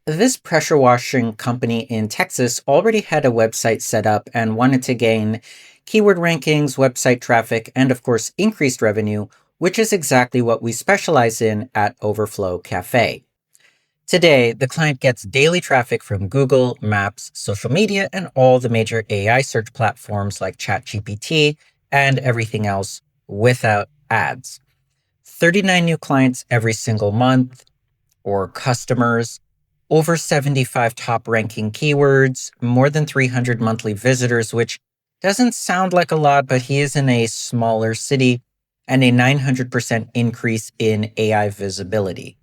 This pressure washing company in Texas already had a website set up and wanted to gain keyword rankings, website traffic, and of course, increased revenue, which is exactly what we specialize in at Overflow Cafe. Today, the client gets daily traffic from Google, Maps, social media, and all the major AI search platforms like ChatGPT and everything else without ads. 39 new clients every single month, or customers, over 75 top ranking keywords, more than 300 monthly visitors, which doesn't sound like a lot, but he is in a smaller city, and a 900% increase in AI visibility.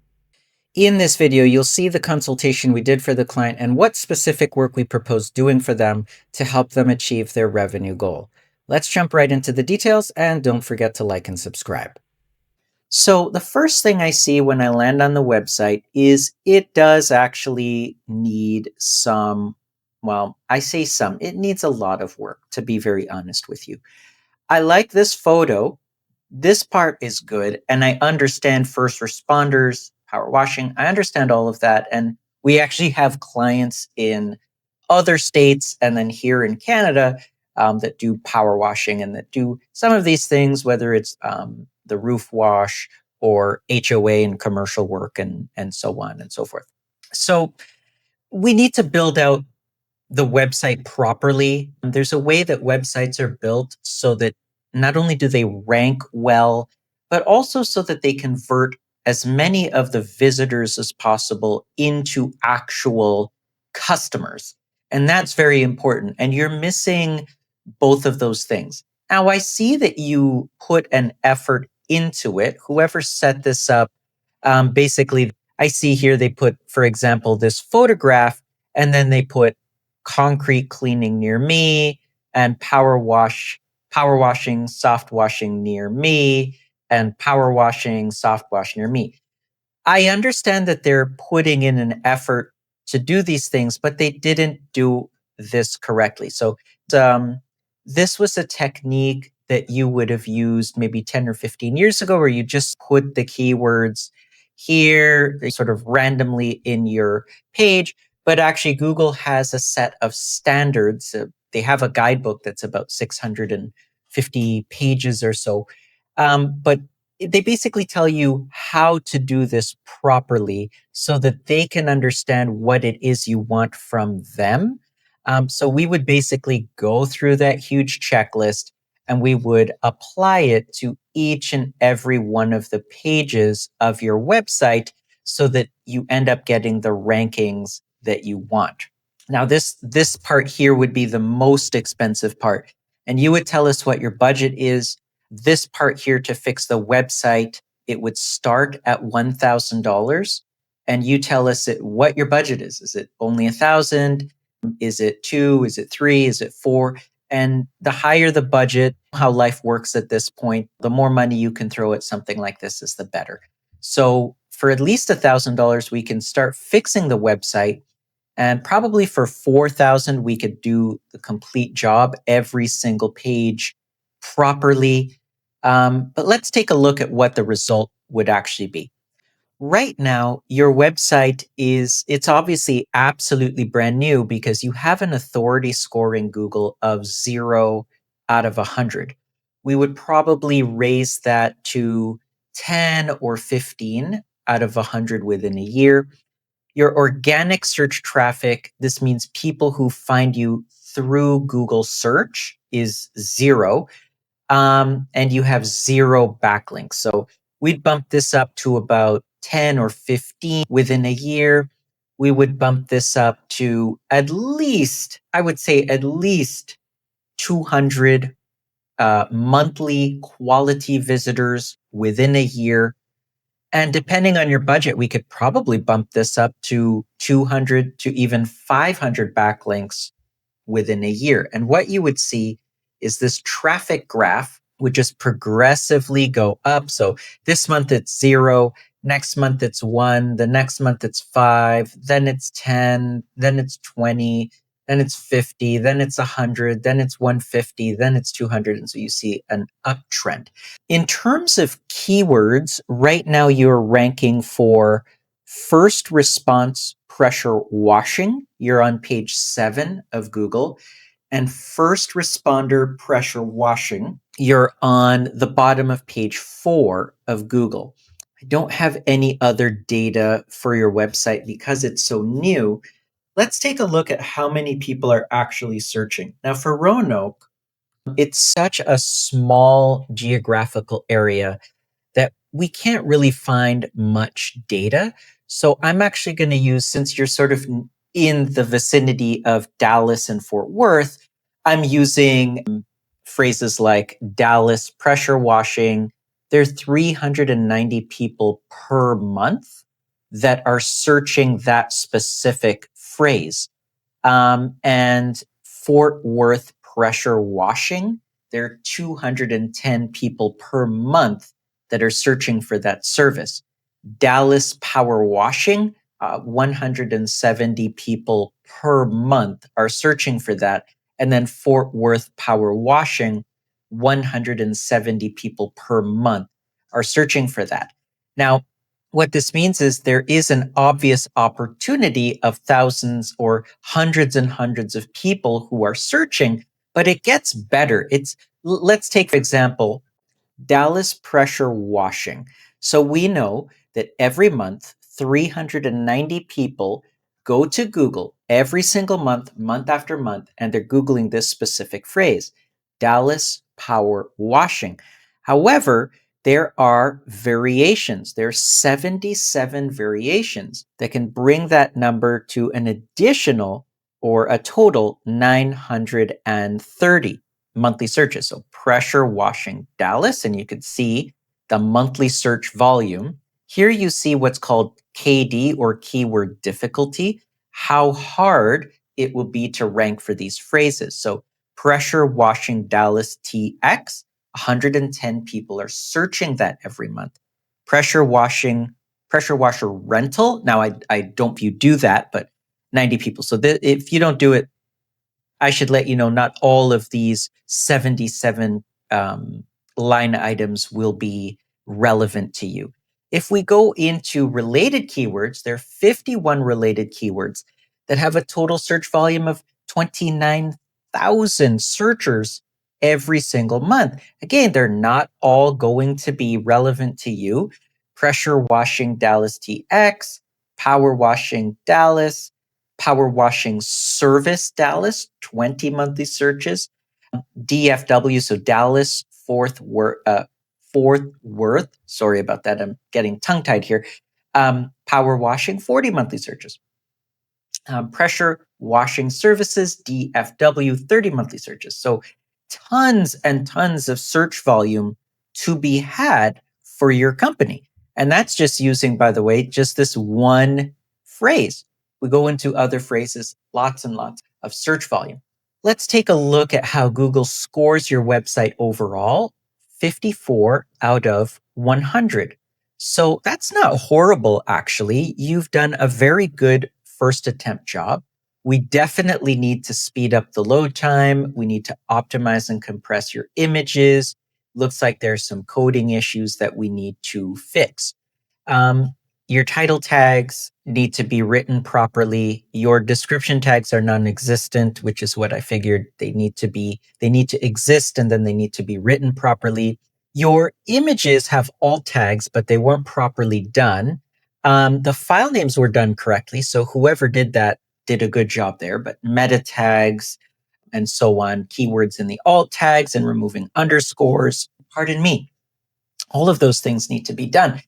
In this video, you'll see the consultation we did for the client and what specific work we propose doing for them to help them achieve their revenue goal. Let's jump right into the details, and don't forget to like and subscribe. So the first thing I see when I land on the website is it does actually need some, well, I say some, it needs a lot of work, to be very honest with you. I like this photo. This part is good. And I understand first responders, power washing. I understand all of that. And we actually have clients in other states and then here in Canada that do power washing and that do some of these things, whether it's the roof wash or HOA and commercial work and so on and so forth. So we need to build out the website properly. There's a way that websites are built so that not only do they rank well, but also so that they convert as many of the visitors as possible into actual customers. And that's very important. And you're missing both of those things. Now, I see that you put an effort into it. Whoever set this up, basically, I see here they put, for example, this photograph, and then they put concrete cleaning near me and power washing, soft washing near me, and power washing, soft wash near me. I understand that they're putting in an effort to do these things, but they didn't do this correctly. So um, this was a technique that you would have used maybe 10 or 15 years ago, where you just put the keywords here, they sort of randomly in your page. But actually, Google has a set of standards. They have a guidebook that's about 650 pages or so. But they basically tell you how to do this properly so that they can understand what it is you want from them. So we would basically go through that huge checklist and we would apply it to each and every one of the pages of your website so that you end up getting the rankings that you want. Now, this part here would be the most expensive part. And you would tell us what your budget is. This part here to fix the website, it would start at $1,000. And you tell us what your budget is. Is it only 1,000? Is it 2? Is it 3? Is it 4? And the higher the budget, how life works at this point, the more money you can throw at something like this is the better. So for at least $1,000, we can start fixing the website. And probably for 4,000, we could do the complete job, every single page properly. But let's take a look at what the result would actually be. Right now, your website it's obviously absolutely brand new because you have an authority score in Google of 0 out of 100. We would probably raise that to 10 or 15 out of 100 within a year. Your organic search traffic, this means people who find you through Google search, is 0. And you have 0 backlinks. So we'd bump this up to about 10 or 15 within a year. We would bump this up to at least, I would say at least 200 monthly quality visitors within a year. And depending on your budget, we could probably bump this up to 200 to even 500 backlinks within a year. And what you would see is this traffic graph would just progressively go up. So this month it's 0, next month it's 1, the next month it's 5, then it's 10, then it's 20, then it's 50, then it's 100, then it's 150, then it's 200. And so you see an uptrend. In terms of keywords, right now you're ranking for first response pressure washing, you're on page 7 of Google. And first responder pressure washing, you're on the bottom of page 4 of Google. I don't have any other data for your website because it's so new. Let's take a look at how many people are actually searching. Now, for Roanoke, it's such a small geographical area that we can't really find much data. So I'm actually going to use, since you're sort of in the vicinity of Dallas and Fort Worth, I'm using phrases like Dallas pressure washing. There are 390 people per month that are searching that specific phrase. And Fort Worth pressure washing, there are 210 people per month that are searching for that service. Dallas power washing, 170 people per month are searching for that. And then Fort Worth power washing, 170 people per month are searching for that. Now, what this means is there is an obvious opportunity of thousands or hundreds and hundreds of people who are searching, but it gets better. Let's take, for example, Dallas pressure washing. So we know that every month, 390 people go to Google every single month, month after month, and they're Googling this specific phrase, Dallas power washing. However, there are variations. There are 77 variations that can bring that number to an additional or a total 930 monthly searches. So pressure washing Dallas, and you can see the monthly search volume. Here you see what's called KD or keyword difficulty, how hard it will be to rank for these phrases. So pressure washing Dallas TX, 110 people are searching that every month. Pressure washer rental. Now I don't you do that, but 90 people. So if you don't do it, I should let you know not all of these 77 line items will be relevant to you. If we go into related keywords, there are 51 related keywords that have a total search volume of 29,000 searchers every single month. Again, they're not all going to be relevant to you. Pressure washing Dallas TX, power washing Dallas, power washing service Dallas, 20 monthly searches. DFW, so Dallas Fort Worth. Sorry about that. I'm getting tongue tied here. Power washing, 40 monthly searches. Pressure washing services, DFW, 30 monthly searches. So tons and tons of search volume to be had for your company. And that's just using, by the way, just this one phrase. We go into other phrases, lots and lots of search volume. Let's take a look at how Google scores your website overall. 54 out of 100. So that's not horrible, actually. You've done a very good first attempt job. We definitely need to speed up the load time. We need to optimize and compress your images. Looks like there's some coding issues that we need to fix. Your title tags need to be written properly. Your description tags are non-existent, which is what I figured they need to exist, and then they need to be written properly. Your images have alt tags, but they weren't properly done. The file names were done correctly, so whoever did that did a good job there, but meta tags and so on, keywords in the alt tags and removing underscores, pardon me, all of those things need to be done.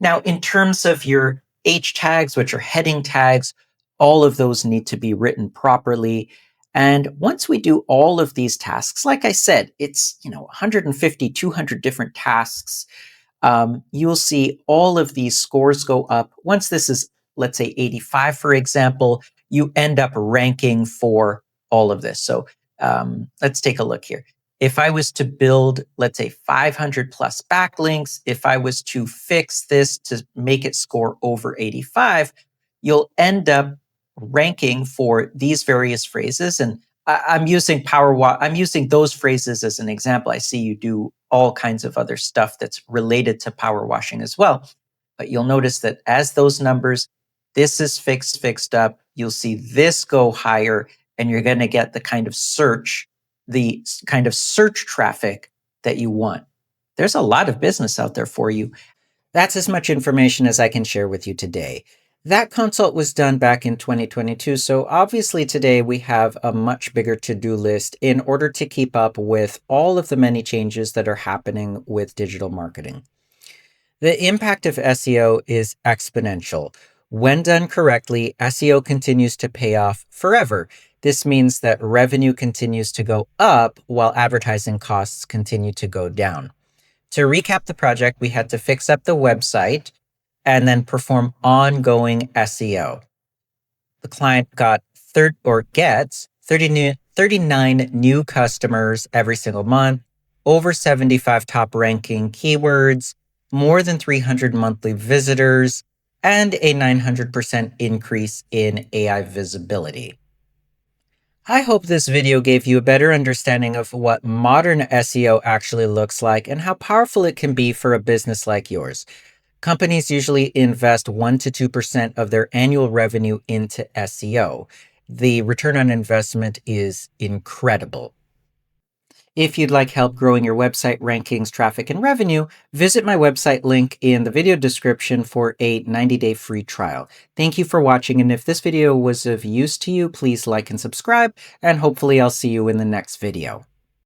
Now, in terms of your H tags, which are heading tags, all of those need to be written properly. And once we do all of these tasks, like I said, it's 150, 200 different tasks. You'll see all of these scores go up. Once this is, let's say, 85, for example, you end up ranking for all of this. So let's take a look here. If I was to build, let's say, 500 plus backlinks, if I was to fix this to make it score over 85, you'll end up ranking for these various phrases. And I'm using I'm using those phrases as an example. I see you do all kinds of other stuff that's related to power washing as well. But you'll notice that as those numbers, this is fixed up. You'll see this go higher, and you're going to get the kind of search traffic that you want. There's a lot of business out there for you. That's as much information as I can share with you today. That consult was done back in 2022, so obviously today we have a much bigger to-do list in order to keep up with all of the many changes that are happening with digital marketing. The impact of SEO is exponential. When done correctly, SEO continues to pay off forever. This means that revenue continues to go up while advertising costs continue to go down. To recap the project, we had to fix up the website and then perform ongoing SEO. The client gets 39 new customers every single month, over 75 top ranking keywords, more than 300 monthly visitors, and a 900% increase in AI visibility. I hope this video gave you a better understanding of what modern SEO actually looks like and how powerful it can be for a business like yours. Companies usually invest 1 to 2% of their annual revenue into SEO. The return on investment is incredible. If you'd like help growing your website rankings, traffic, and revenue, visit my website link in the video description for a 90-day free trial. Thank you for watching, and if this video was of use to you, please like and subscribe, and hopefully I'll see you in the next video.